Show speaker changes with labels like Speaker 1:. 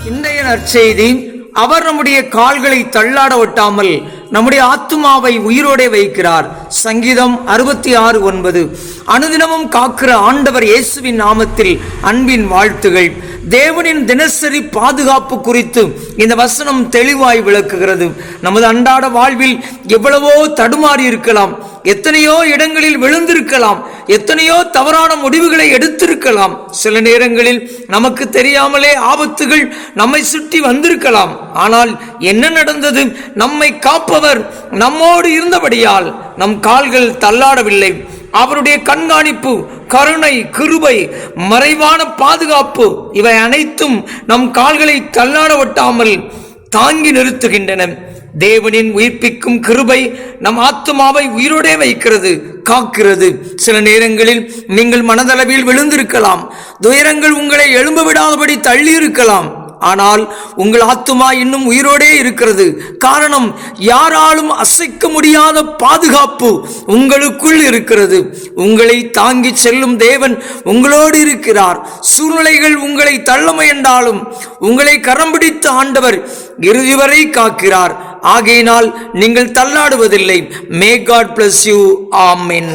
Speaker 1: இன்றைய நற்செய்தி, அவர் நம்முடைய கால்களை தள்ளாட ஒட்டாமல் நம்முடைய ஆத்துமாவை உயிரோடே வைக்கிறார். சங்கீதம் 66:9. அனுதினமும் காக்கிற ஆண்டவர் இயேசுவின் நாமத்தில் அன்பின் வாழ்த்துகள். தேவனின் தினசரி பாதுகாப்பு குறித்து இந்த வசனம் தெளிவாய் விளக்குகிறது. நமது அன்றாட வாழ்வில் எவ்வளவோ தடுமாறி இருக்கலாம், எத்தனையோ இடங்களில் விழுந்திருக்கலாம், எத்தனையோ தவறான முடிவுகளை எடுத்திருக்கலாம். சில நேரங்களில் நமக்கு தெரியாமலே ஆபத்துகள் நம்மை சுற்றி வந்திருக்கலாம். ஆனால் என்ன நடந்தது? நம்மை காப்பவர் நம்மோடு இருந்தபடியால் நம் கால்கள் தள்ளாடவில்லை. அவருடைய கண்காணிப்பு, கருணை, கிருபை, மறைவான பாதுகாப்பு, இவை அனைத்தும் நம் கால்களை தள்ளாட ஒட்டாமல் தாங்கி நிறுத்துகின்றன. தேவனின் உயிர்ப்பிக்கும் கிருபை நம் ஆத்துமாவை உயிரோடே வைக்கிறது, காக்கிறது. சில நேரங்களில் நீங்கள் மனதளவில் விழுந்திருக்கலாம், துயரங்கள் உங்களை எழும்ப விடாதபடி தள்ளி இருக்கலாம். ஆனால் உங்கள் ஆத்துமா இன்னும் உயிரோடே இருக்கிறது. காரணம், யாராலும் அசைக்க முடியாத பாதுகாப்பு உங்களுக்குள் இருக்கிறது. உங்களை தாங்கி செல்லும் தேவன் உங்களோடு இருக்கிறார். சூழ்நிலைகள் உங்களை தள்ள முயன்றாலும் உங்களை கரம் பிடித்த ஆண்டவர் இறுதி வரை காக்கிறார். ஆகையினால் நீங்கள் தள்ளாடுவதில்லை. May God bless you. Amen.